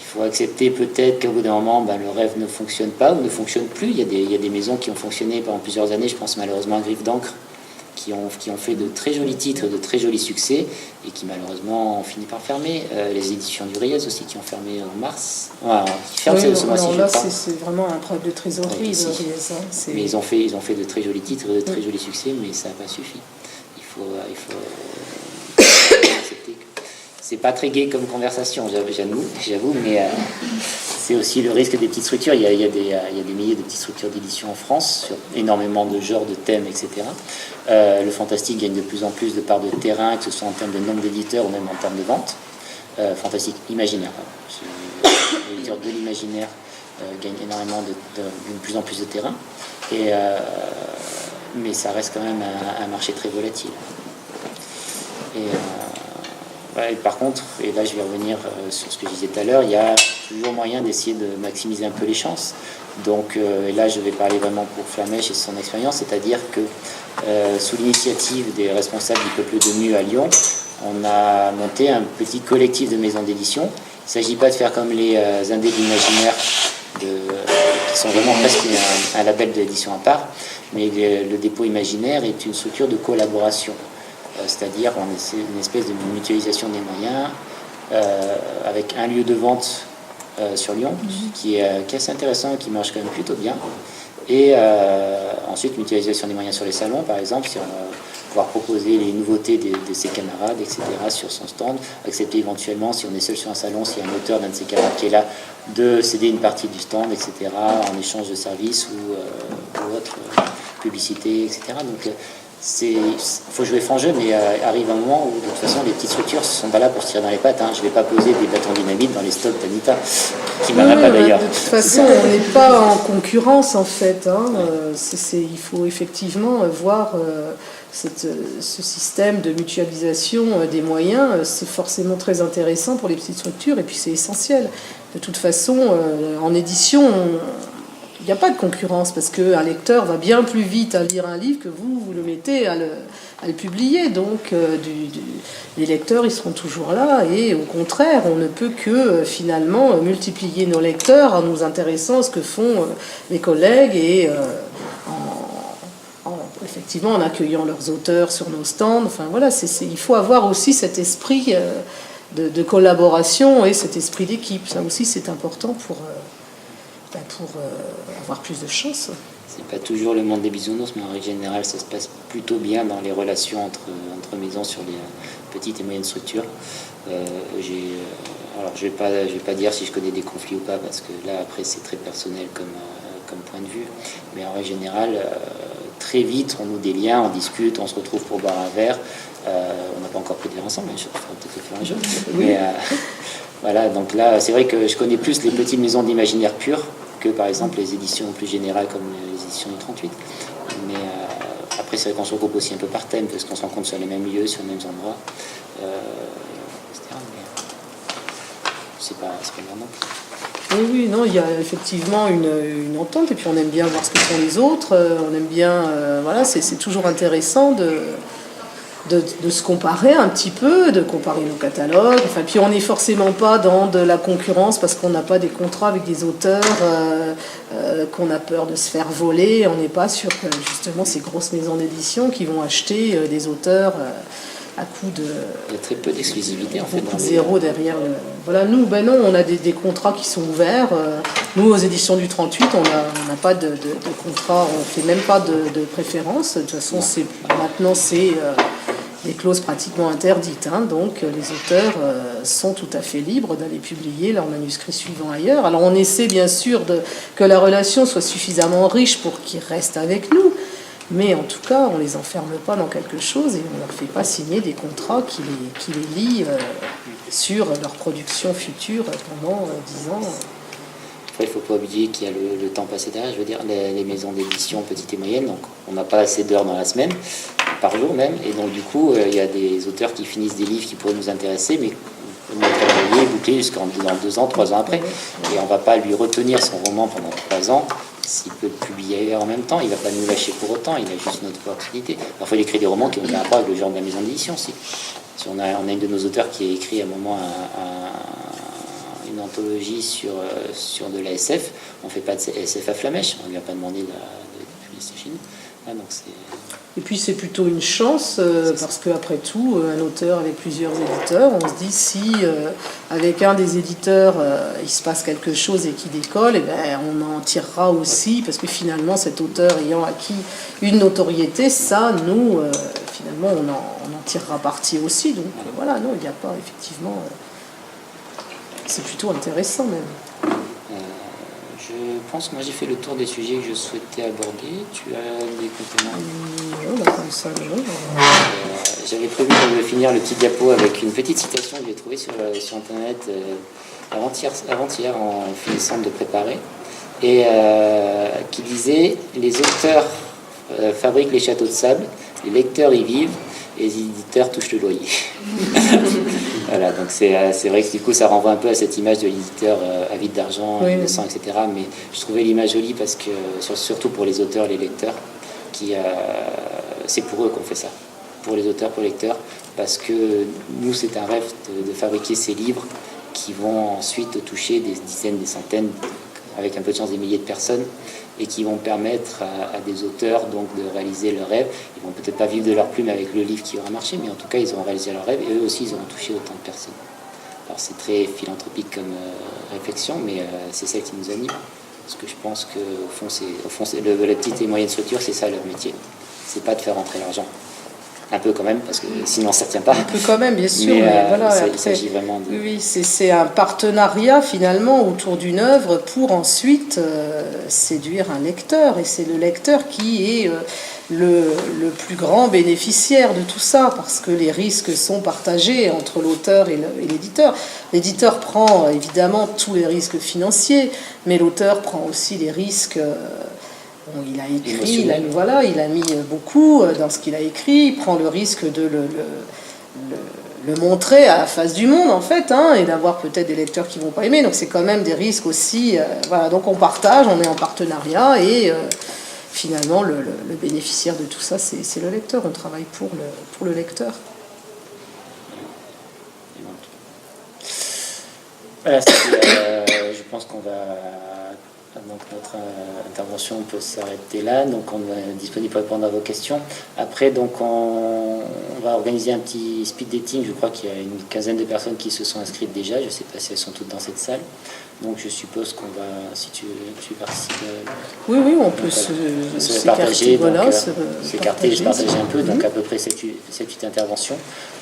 Il faut accepter peut-être qu'au bout d'un moment, le rêve ne fonctionne pas ou ne fonctionne plus. Il y a des maisons qui ont fonctionné pendant plusieurs années, je pense malheureusement à Griffe d'encre, qui ont fait de très jolis titres, de très jolis succès, et qui malheureusement ont fini par fermer. Les éditions du Riez aussi, qui ont fermé en mars. Qui ferment ce mois-ci, je crois. C'est vraiment un problème de trésorerie, le Riez. Mais ils ont fait de très jolis titres, de très jolis succès, mais ça n'a pas suffi. Il faut accepter que c'est pas très gai comme conversation, j'avoue, mais c'est aussi le risque des petites structures. Il y a des milliers de petites structures d'édition en France, sur énormément de genres, de thèmes, etc. Le fantastique gagne de plus en plus de parts de terrain, que ce soit en termes de nombre d'éditeurs ou même en termes de vente. Fantastique imaginaire. L'éditeur de l'imaginaire gagne énormément de plus en plus de terrain. Mais ça reste quand même un marché très volatile. Et par contre, et là je vais revenir sur ce que je disais tout à l'heure, il y a toujours moyen d'essayer de maximiser un peu les chances. Donc et là je vais parler vraiment pour Flamèche et son expérience, c'est-à-dire que sous l'initiative des responsables du Peuple de Mu à Lyon, on a monté un petit collectif de maisons d'édition. Il ne s'agit pas de faire comme les indés de l'imaginaire, qui sont vraiment presque un label d'édition à part, mais le dépôt imaginaire est une structure de collaboration. C'est-à-dire une espèce de mutualisation des moyens avec un lieu de vente sur Lyon qui est assez intéressant et qui marche quand même plutôt bien. Et ensuite, mutualisation des moyens sur les salons, par exemple, si on va pouvoir proposer les nouveautés de ses camarades, etc., sur son stand, accepter éventuellement, si on est seul sur un salon, s'il y a un auteur d'un de ses camarades qui est là, de céder une partie du stand, etc., en échange de services ou autre publicité, etc. Donc, il faut jouer franc jeu, mais arrive un moment où de toute façon les petites structures ne sont pas là pour se tirer dans les pattes. Je ne vais pas poser des bâtons dynamite dans les stocks d'Anita, qui m'en a pas d'ailleurs. De toute façon, on n'est pas en concurrence en fait. Il faut effectivement voir ce système de mutualisation des moyens. C'est forcément très intéressant pour les petites structures et puis c'est essentiel. De toute façon, en édition, il n'y a pas de concurrence parce qu'un lecteur va bien plus vite à lire un livre que vous le mettez à le publier. Donc les lecteurs, ils seront toujours là et au contraire, on ne peut que finalement multiplier nos lecteurs en nous intéressant à ce que font les collègues et effectivement en accueillant leurs auteurs sur nos stands. Enfin voilà, il faut avoir aussi cet esprit de collaboration et cet esprit d'équipe. Ça aussi, c'est important pour avoir plus de chance. C'est pas toujours le monde des bisounours, mais en règle générale, ça se passe plutôt bien dans les relations entre maisons sur les petites et moyennes structures. Alors, je vais pas dire si je connais des conflits ou pas, parce que là, après, c'est très personnel comme point de vue. Mais en règle générale, très vite, on noue des liens, on discute, on se retrouve pour boire un verre. On n'a pas encore pris de verre ensemble, mais je ferai peut-être le faire un jour. Oui. Mais voilà, donc là, c'est vrai que je connais plus les petites maisons d'imaginaire pur que par exemple les éditions plus générales comme les éditions du 38. Mais après, c'est vrai qu'on se regroupe aussi un peu par thème, parce qu'on se rencontre sur les mêmes lieux, sur les mêmes endroits, etc. Mais c'est pas grave non plus. Oui, non, il y a effectivement une entente, et puis on aime bien voir ce que font les autres, on aime bien, voilà, c'est toujours intéressant de se comparer un petit peu, de comparer nos catalogues. Enfin, puis on n'est forcément pas dans de la concurrence parce qu'on n'a pas des contrats avec des auteurs qu'on a peur de se faire voler. On n'est pas sur justement ces grosses maisons d'édition qui vont acheter des auteurs à coup de... Il y a très peu d'exclusivité en fait. Beaucoup de zéro derrière. Voilà, nous, ben non, on a des contrats qui sont ouverts. Nous, aux éditions du 38, on n'a pas de contrat, on ne fait même pas de préférence. De toute façon, maintenant, c'est des clauses pratiquement interdites. Hein, donc, les auteurs sont tout à fait libres d'aller publier leurs manuscrits suivants ailleurs. Alors, on essaie bien sûr que la relation soit suffisamment riche pour qu'ils restent avec nous. Mais en tout cas, on ne les enferme pas dans quelque chose et on ne leur fait pas signer des contrats qui les lient sur leur production future pendant 10 ans. Après, il ne faut pas oublier qu'il y a le temps passé derrière. Je veux dire, les maisons d'édition petites et moyennes, donc on n'a pas assez d'heures dans la semaine, par jour même. Et donc, du coup, il y a des auteurs qui finissent des livres qui pourraient nous intéresser, mais on va travailler, boucler jusqu'en 2 ans, 3 ans après. Et on ne va pas lui retenir son roman pendant 3 ans. S'il peut le publier en même temps, il ne va pas nous lâcher pour autant, il a juste notre opportunité. Alors, il faut écrire des romans qui ont un rapport avec le genre de la maison d'édition aussi. Si on a une de nos auteurs qui a écrit à un moment une anthologie sur de la SF, on ne fait pas de SF à Flamèche, on ne lui a pas demandé de publier ça chez nous. Ah, donc et puis c'est plutôt une chance parce qu'après tout, un auteur avec plusieurs éditeurs, on se dit si avec un des éditeurs il se passe quelque chose et qui décolle, et ben, on en tirera aussi parce que finalement cet auteur ayant acquis une notoriété, ça nous finalement on en tirera parti aussi. Donc voilà, non, il n'y a pas effectivement, c'est plutôt intéressant même. Je pense que moi j'ai fait le tour des sujets que je souhaitais aborder. Tu as des compléments? Non, comme ça, non. J'avais prévu de finir le petit diapo avec une petite citation que j'ai trouvée sur Internet avant-hier en finissant de préparer, et qui disait « Les auteurs fabriquent les châteaux de sable, les lecteurs y vivent, et les éditeurs touchent le loyer. » Voilà, donc c'est vrai que du coup ça renvoie un peu à cette image de l'éditeur avide d'argent, oui, innocent, etc. Mais je trouvais l'image jolie parce que, surtout pour les auteurs, les lecteurs, c'est pour eux qu'on fait ça. Pour les auteurs, pour les lecteurs, parce que nous c'est un rêve de fabriquer ces livres qui vont ensuite toucher des dizaines, des centaines, avec un peu de chance des milliers de personnes, et qui vont permettre à des auteurs donc de réaliser leur rêve. Ils vont peut-être pas vivre de leur plume avec le livre qui aura marché, mais en tout cas ils auront réalisé leur rêve et eux aussi ils auront touché autant de personnes. Alors c'est très philanthropique comme réflexion, mais c'est celle qui nous anime, parce que je pense que au fond la petite et moyenne structure, c'est ça leur métier, c'est pas de faire rentrer l'argent. Un peu quand même, parce que sinon ça ne tient pas. Un peu quand même, bien sûr. Mais voilà, il s'agit vraiment de... Oui, c'est un partenariat finalement autour d'une œuvre pour ensuite séduire un lecteur. Et c'est le lecteur qui est le plus grand bénéficiaire de tout ça, parce que les risques sont partagés entre l'auteur et l'éditeur. L'éditeur prend évidemment tous les risques financiers, mais l'auteur prend aussi les risques... il a écrit, il a mis beaucoup dans ce qu'il a écrit, il prend le risque de le montrer à la face du monde en fait, hein, et d'avoir peut-être des lecteurs qui vont pas aimer. Donc c'est quand même des risques aussi. Voilà, donc on partage, on est en partenariat et finalement le bénéficiaire de tout ça c'est le lecteur. On travaille pour le lecteur. Voilà, je pense qu'on va. Donc notre intervention peut s'arrêter là. Donc on est disponible pour répondre à vos questions. Après, donc on va organiser un petit speed dating. Je crois qu'il y a une quinzaine de personnes qui se sont inscrites déjà. Je ne sais pas si elles sont toutes dans cette salle. Donc je suppose qu'on va, si tu participes. Oui, on peut se partager, voilà, s'écarter et se partager un peu. Donc à peu près 7-8 interventions.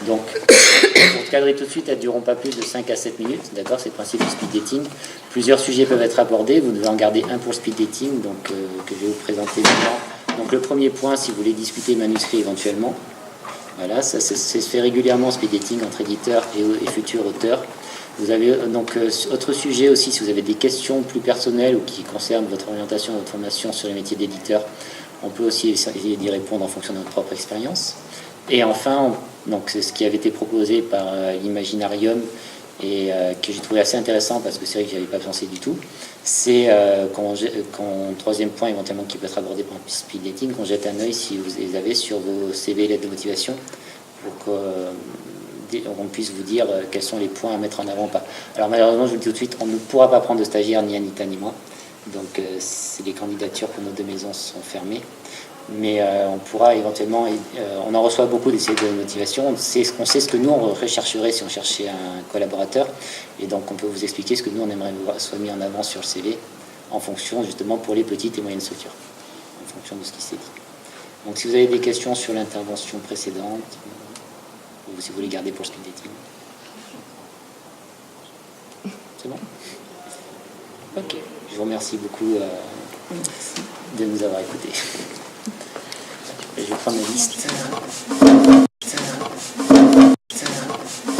Donc pour te cadrer tout de suite, elles ne dureront pas plus de 5 à 7 minutes. D'accord, c'est le principe du speed dating. Plusieurs sujets peuvent être abordés. Vous devez en garder un pour le speed dating, donc que je vais vous présenter maintenant. Donc le premier point, si vous voulez discuter manuscrit éventuellement, voilà, ça se fait régulièrement speed dating entre éditeurs et futurs auteurs. Vous avez donc autre sujet aussi, si vous avez des questions plus personnelles ou qui concernent votre orientation, votre formation sur les métiers d'éditeur, on peut aussi essayer d'y répondre en fonction de notre propre expérience. Et enfin, donc c'est ce qui avait été proposé par l'Imaginarium et que j'ai trouvé assez intéressant parce que c'est vrai que je n'y avais pas pensé du tout. C'est troisième point éventuellement qui peut être abordé par le speed dating, qu'on jette un œil si vous les avez sur vos CV et lettres de motivation pour qu'on puisse vous dire quels sont les points à mettre en avant ou pas. Alors malheureusement, je vous le dis tout de suite, on ne pourra pas prendre de stagiaire, ni Anita ni moi. Donc les candidatures pour nos 2 maisons sont fermées. Mais on pourra éventuellement, on en reçoit beaucoup des CV de motivation, on sait ce que nous on rechercherait si on cherchait un collaborateur, et donc on peut vous expliquer ce que nous on aimerait voir soit mis en avant sur le CV, en fonction justement pour les petites et moyennes structures, en fonction de ce qui s'est dit. Donc si vous avez des questions sur l'intervention précédente, ou si vous voulez garder pour le speed dating. C'est bon? Ok, je vous remercie beaucoup de nous avoir écoutés. Et je vais prendre la liste.